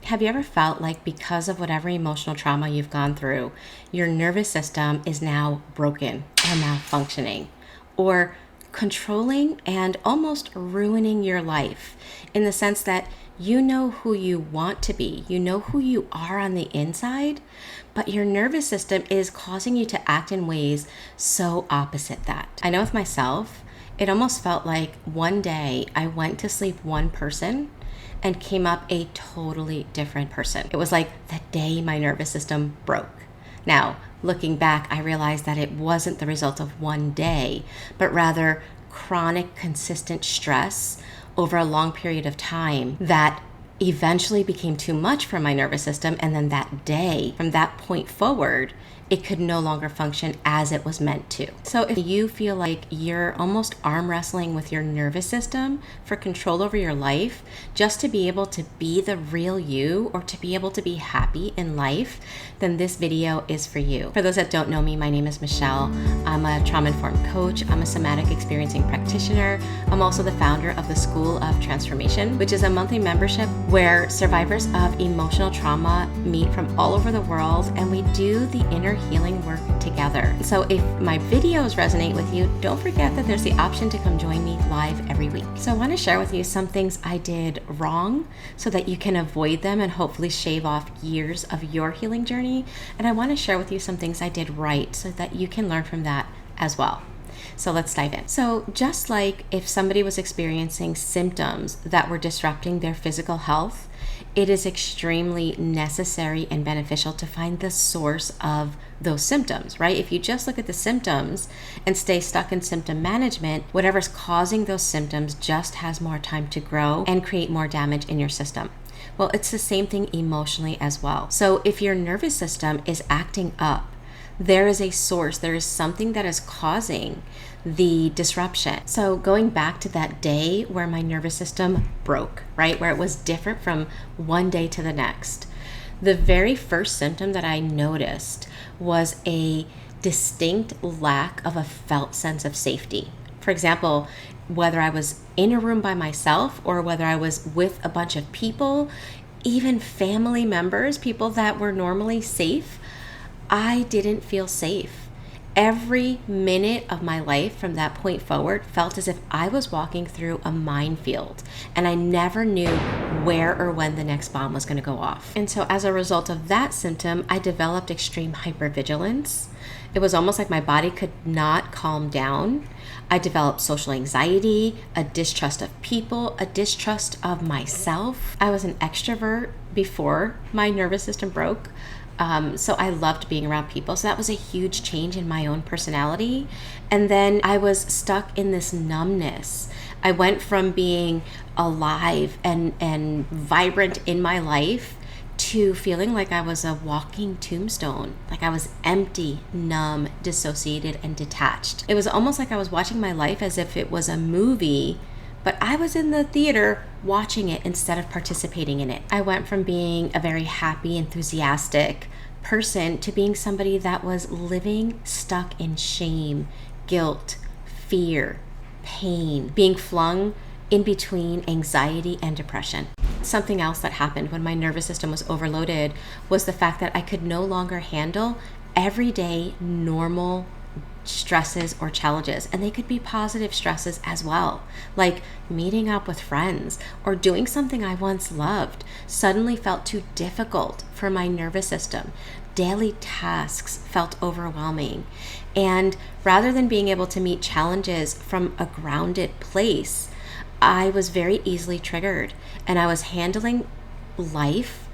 Have you ever felt like because of whatever emotional trauma you've gone through, your nervous system is now broken or malfunctioning or controlling and almost ruining your life in the sense that you know who you want to be, you know who you are on the inside, but your nervous system is causing you to act in ways so opposite that. I know with myself, it almost felt like one day I went to sleep one person and came up a totally different person. It was like the day my nervous system broke. Now, looking back, I realized that it wasn't the result of one day, but rather chronic, consistent stress over a long period of time that eventually became too much for my nervous system. And then that day, from that point forward, it could no longer function as it was meant to. So if you feel like you're almost arm wrestling with your nervous system for control over your life, just to be able to be the real you or to be able to be happy in life, then this video is for you. For those that don't know me, my name is Michelle. I'm a trauma-informed coach. I'm a somatic experiencing practitioner. I'm also the founder of the School of Transformation, which is a monthly membership where survivors of emotional trauma meet from all over the world, and we do the inner healing work together. So if my videos resonate with you, don't forget that there's the option to come join me live every week. So I want to share with you some things I did wrong so that you can avoid them and hopefully shave off years of your healing journey. And I want to share with you some things I did right so that you can learn from that as well. So let's dive in. So just like if somebody was experiencing symptoms that were disrupting their physical health, it is extremely necessary and beneficial to find the source of those symptoms, right? If you just look at the symptoms and stay stuck in symptom management, whatever's causing those symptoms just has more time to grow and create more damage in your system. Well, it's the same thing emotionally as well. So if your nervous system is acting up, there is a source, there is something that is causing the disruption. So going back to that day where my nervous system broke, right? Where it was different from one day to the next. The very first symptom that I noticed was a distinct lack of a felt sense of safety. For example, whether I was in a room by myself or whether I was with a bunch of people, even family members, people that were normally safe, I didn't feel safe. Every minute of my life from that point forward felt as if I was walking through a minefield and I never knew where or when the next bomb was going to go off. And so as a result of that symptom, I developed extreme hypervigilance. It was almost like my body could not calm down. I developed social anxiety, a distrust of people, a distrust of myself. I was an extrovert before my nervous system broke. So I loved being around people. So that was a huge change in my own personality. And then I was stuck in this numbness. I went from being alive and vibrant in my life to feeling like I was a walking tombstone, like I was empty, numb, dissociated, and detached. It was almost like I was watching my life as if it was a movie, but I was in the theater watching it instead of participating in it. I went from being a very happy, enthusiastic person to being somebody that was living stuck in shame, guilt, fear, pain, being flung in between anxiety and depression. Something else that happened when my nervous system was overloaded was the fact that I could no longer handle everyday normal stresses or challenges, and they could be positive stresses as well, like meeting up with friends or doing something I once loved suddenly felt too difficult for my nervous system. Daily tasks felt overwhelming, and rather than being able to meet challenges from a grounded place, I was very easily triggered, and I was handling life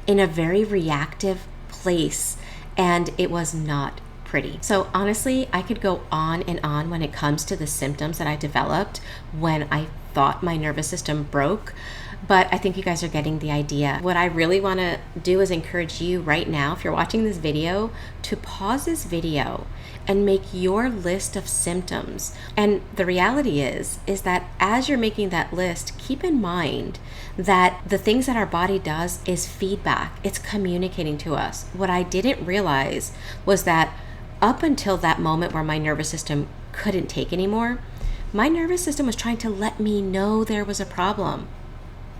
in a very reactive place, and it was not pretty. So honestly, I could go on and on when it comes to the symptoms that I developed when I thought my nervous system broke, but I think you guys are getting the idea. What I really want to do is encourage you right now, if you're watching this video, to pause this video and make your list of symptoms. And the reality is that as you're making that list, keep in mind that the things that our body does is feedback. It's communicating to us. What I didn't realize was that up until that moment where my nervous system couldn't take anymore, my nervous system was trying to let me know there was a problem,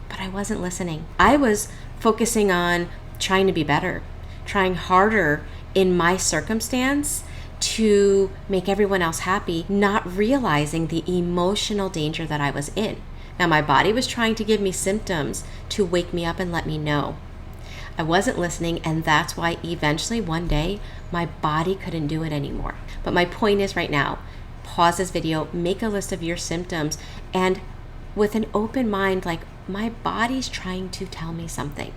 but I wasn't listening. I was focusing on trying to be better, trying harder in my circumstance to make everyone else happy, not realizing the emotional danger that I was in. Now, my body was trying to give me symptoms to wake me up and let me know. I wasn't listening, and that's why eventually one day my body couldn't do it anymore. But my point is right now, pause this video, make a list of your symptoms, and with an open mind, like, my body's trying to tell me something.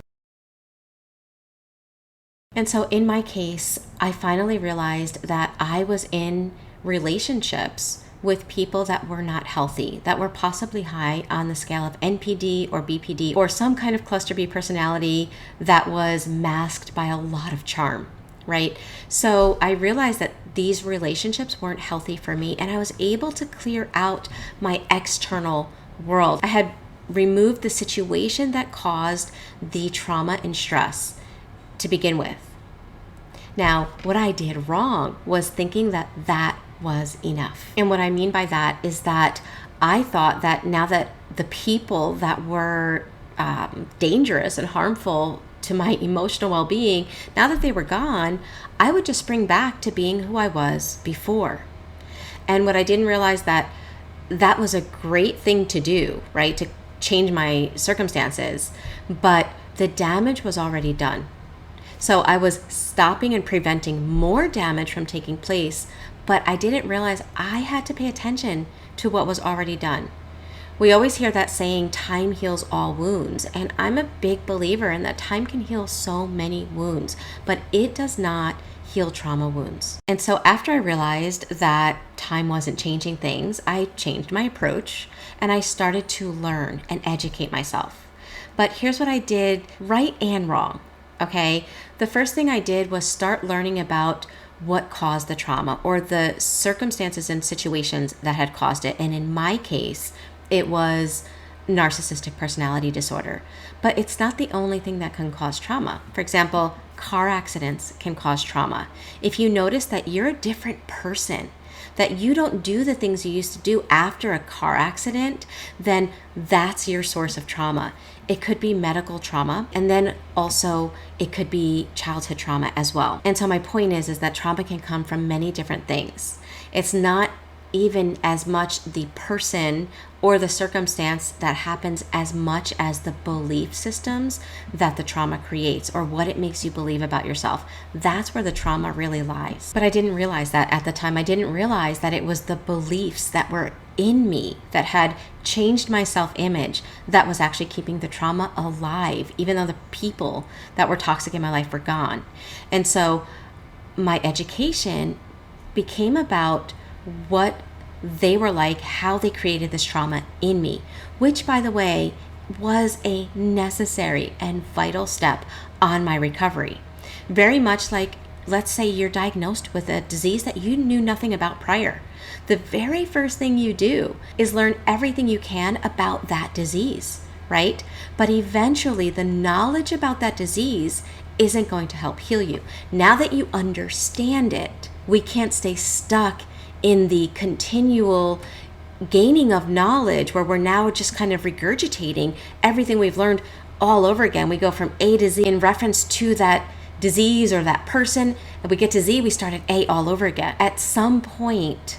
And so in my case, I finally realized that I was in relationships with people that were not healthy, that were possibly high on the scale of NPD or BPD or some kind of cluster B personality that was masked by a lot of charm, right? So I realized that these relationships weren't healthy for me, and I was able to clear out my external world. I had removed the situation that caused the trauma and stress to begin with. Now, what I did wrong was thinking that that was enough. And what I mean by that is that I thought that now that the people that were dangerous and harmful to my emotional well-being, now that they were gone, I would just spring back to being who I was before. And what I didn't realize that was a great thing to do, right? To change my circumstances, but the damage was already done. So I was stopping and preventing more damage from taking place, but I didn't realize I had to pay attention to what was already done. We always hear that saying, time heals all wounds, and I'm a big believer in that time can heal so many wounds, but it does not heal trauma wounds. And so after I realized that time wasn't changing things, I changed my approach and I started to learn and educate myself. But here's what I did right and wrong. Okay, the first thing I did was start learning about what caused the trauma or the circumstances and situations that had caused it. And in my case, it was narcissistic personality disorder. But it's not the only thing that can cause trauma. For example, car accidents can cause trauma. If you notice that you're a different person, that you don't do the things you used to do after a car accident, then that's your source of trauma. It could be medical trauma, and then also it could be childhood trauma as well. And so my point is that trauma can come from many different things. It's not even as much the person or the circumstance that happens as much as the belief systems that the trauma creates or what it makes you believe about yourself. That's where the trauma really lies. But I didn't realize that at the time. I didn't realize that it was the beliefs that were in me that had changed my self-image that was actually keeping the trauma alive, even though the people that were toxic in my life were gone. And so my education became about what they were like, how they created this trauma in me, which, by the way, was a necessary and vital step on my recovery. Very much like, let's say you're diagnosed with a disease that you knew nothing about prior. The very first thing you do is learn everything you can about that disease, right? But eventually the knowledge about that disease isn't going to help heal you. Now that you understand it, we can't stay stuck in the continual gaining of knowledge where we're now just kind of regurgitating everything we've learned all over again. We go from A to Z in reference to that disease or that person, and we get to Z, we start at A all over again. At some point,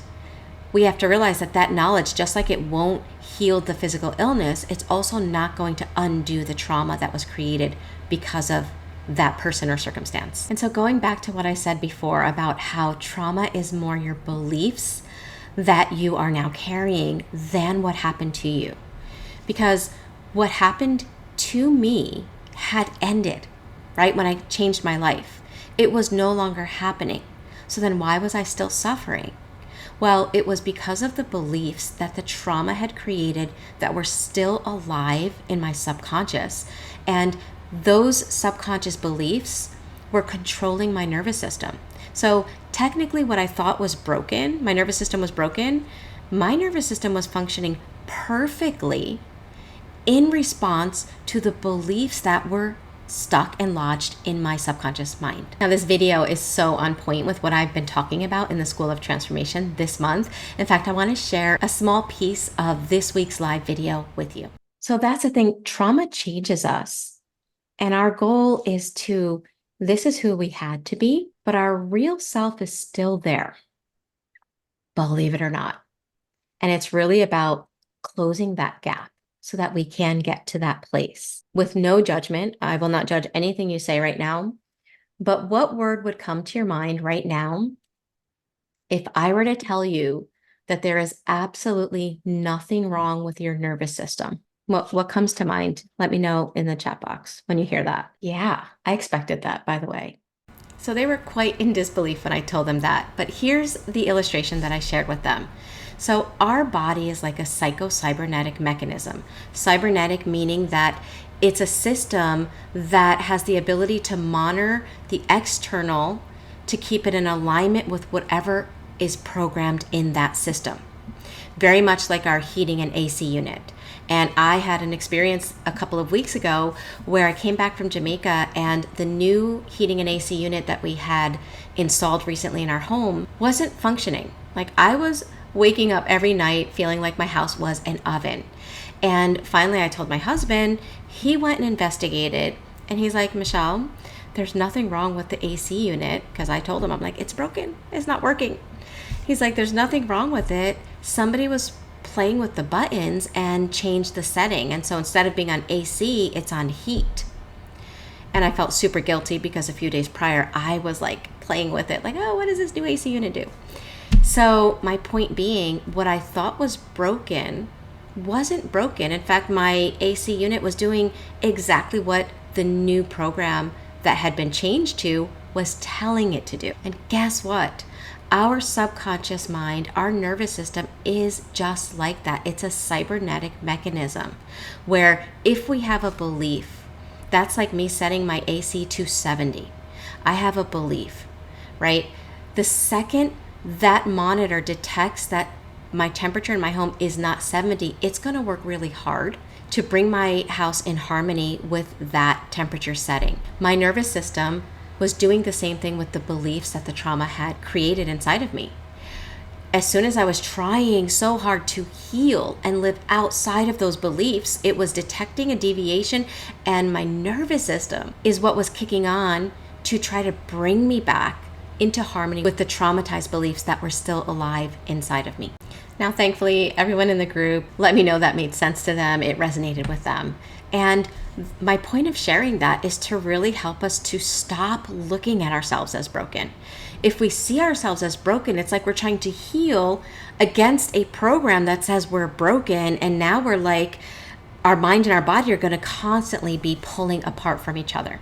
we have to realize that that knowledge, just like it won't heal the physical illness, it's also not going to undo the trauma that was created because of that person or circumstance. And so going back to what I said before about how trauma is more your beliefs that you are now carrying than what happened to you. Because what happened to me had ended, right? When I changed my life, it was no longer happening. So then why was I still suffering? Well, it was because of the beliefs that the trauma had created that were still alive in my subconscious. And those subconscious beliefs were controlling my nervous system. So technically what I thought was broken, my nervous system was broken, my nervous system was functioning perfectly in response to the beliefs that were stuck and lodged in my subconscious mind. Now, this video is so on point with what I've been talking about in the School of Transformation this month. In fact, I want to share a small piece of this week's live video with you. So that's the thing, trauma changes us. And our goal is this is who we had to be, but our real self is still there, believe it or not. And it's really about closing that gap so that we can get to that place with no judgment. I will not judge anything you say right now, but what word would come to your mind right now if I were to tell you that there is absolutely nothing wrong with your nervous system? What comes to mind? Let me know in the chat box when you hear that. Yeah, I expected that, by the way. So they were quite in disbelief when I told them that. But here's the illustration that I shared with them. So our body is like a psycho-cybernetic mechanism. Cybernetic meaning that it's a system that has the ability to monitor the external to keep it in alignment with whatever is programmed in that system. Very much like our heating and AC unit. And I had an experience a couple of weeks ago where I came back from Jamaica and the new heating and AC unit that we had installed recently in our home wasn't functioning. Like I was waking up every night feeling like my house was an oven. And finally I told my husband, he went and investigated and he's like, Michelle, there's nothing wrong with the AC unit. Because I told him, I'm like, it's broken, it's not working. He's like, there's nothing wrong with it. Somebody was playing with the buttons and changed the setting. And so instead of being on AC, it's on heat. And I felt super guilty because a few days prior, I was like playing with it. Like, oh, what does this new AC unit do? So my point being, what I thought was broken wasn't broken. In fact, my AC unit was doing exactly what the new program that had been changed to was telling it to do. And guess what? Our subconscious mind, our nervous system is just like that. It's a cybernetic mechanism where if we have a belief, that's like me setting my AC to 70. I have a belief, right? The second that monitor detects that my temperature in my home is not 70, it's going to work really hard to bring my house in harmony with that temperature setting. My nervous system was doing the same thing with the beliefs that the trauma had created inside of me. As soon as I was trying so hard to heal and live outside of those beliefs, it was detecting a deviation, and my nervous system is what was kicking on to try to bring me back into harmony with the traumatized beliefs that were still alive inside of me. Now, thankfully, everyone in the group let me know that made sense to them. It resonated with them. And my point of sharing that is to really help us to stop looking at ourselves as broken. If we see ourselves as broken, it's like we're trying to heal against a program that says we're broken. And now we're like, our mind and our body are going to constantly be pulling apart from each other.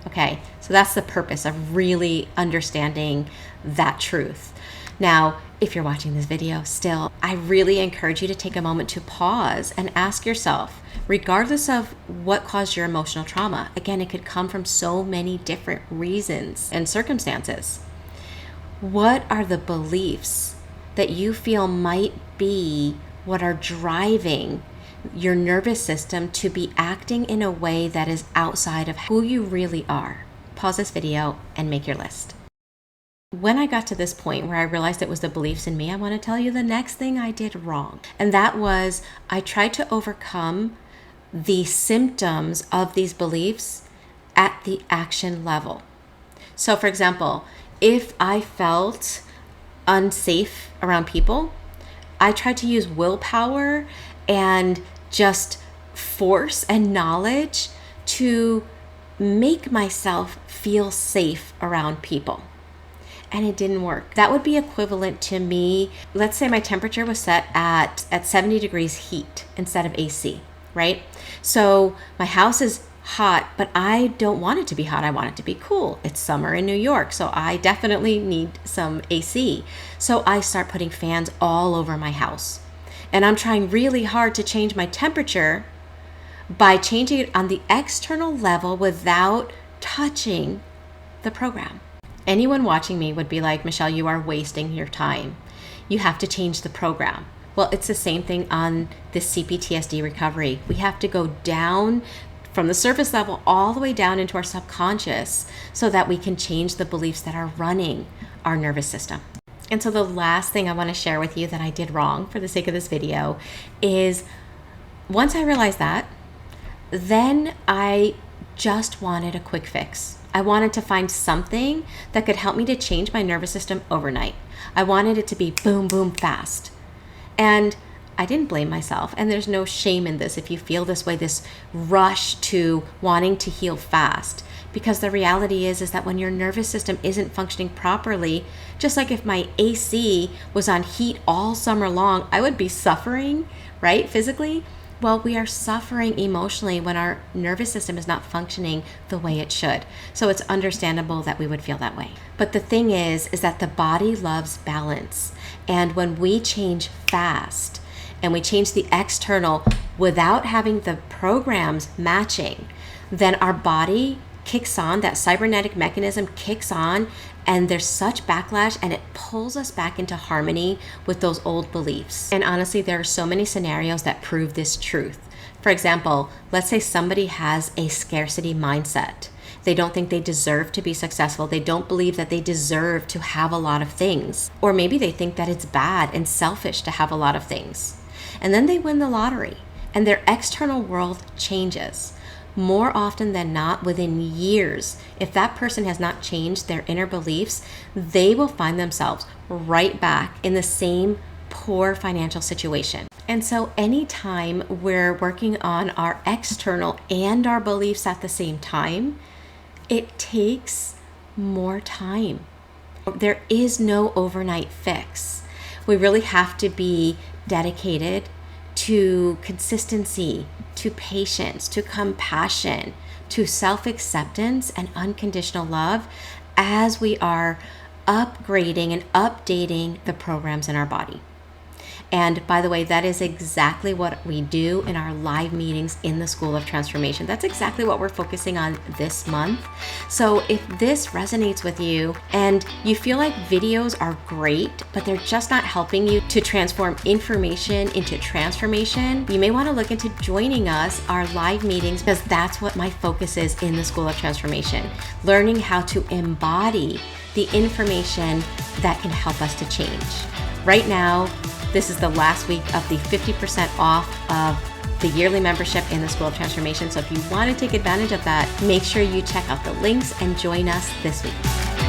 Okay, so that's the purpose of really understanding that truth. Now, if you're watching this video still, I really encourage you to take a moment to pause and ask yourself, regardless of what caused your emotional trauma, again, it could come from so many different reasons and circumstances. What are the beliefs that you feel might be what are driving your nervous system to be acting in a way that is outside of who you really are? Pause this video and make your list. When I got to this point where I realized it was the beliefs in me, I want to tell you the next thing I did wrong. And that was I tried to overcome the symptoms of these beliefs at the action level. So for example, if I felt unsafe around people, I tried to use willpower and just force and knowledge to make myself feel safe around people. And it didn't work. That would be equivalent to me, let's say my temperature was set at 70 degrees heat instead of AC, right? So my house is hot, but I don't want it to be hot. I want it to be cool. It's summer in New York, so I definitely need some AC. So I start putting fans all over my house. And I'm trying really hard to change my temperature by changing it on the external level without touching the program. Anyone watching me would be like, Michelle, you are wasting your time. You have to change the program. Well, it's the same thing on the Cptsd recovery. We have to go down from the surface level all the way down into our subconscious so that we can change the beliefs that are running our nervous system. And so the last thing I want to share with you that I did wrong for the sake of this video is once I realized that, then I just wanted a quick fix. I wanted to find something that could help me to change my nervous system overnight. I wanted it to be boom, boom, fast. And I didn't blame myself. And there's no shame in this if you feel this way, this rush to wanting to heal fast. Because the reality is that when your nervous system isn't functioning properly, just like if my AC was on heat all summer long, I would be suffering, right, physically. Well, we are suffering emotionally when our nervous system is not functioning the way it should. So it's understandable that we would feel that way. But the thing is that the body loves balance. And when we change fast and we change the external without having the programs matching, then our body kicks on, that cybernetic mechanism kicks on, and there's such backlash, and it pulls us back into harmony with those old beliefs. And honestly, there are so many scenarios that prove this truth. For example, let's say somebody has a scarcity mindset. They don't think they deserve to be successful. They don't believe that they deserve to have a lot of things. Or maybe they think that it's bad and selfish to have a lot of things. And then they win the lottery, and their external world changes. More often than not, within years, if that person has not changed their inner beliefs, they will find themselves right back in the same poor financial situation. And so anytime we're working on our external and our beliefs at the same time, it takes more time. There is no overnight fix. We really have to be dedicated to consistency, to patience, to compassion, to self-acceptance and unconditional love as we are upgrading and updating the programs in our body. And by the way, that is exactly what we do in our live meetings in the School of Transformation. That's exactly what we're focusing on this month. So if this resonates with you and you feel like videos are great, but they're just not helping you to transform information into transformation, you may want to look into joining us, our live meetings, because that's what my focus is in the School of Transformation. Learning how to embody the information that can help us to change. Right now, this is the last week of the 50% off of the yearly membership in the School of Transformation. So if you want to take advantage of that, make sure you check out the links and join us this week.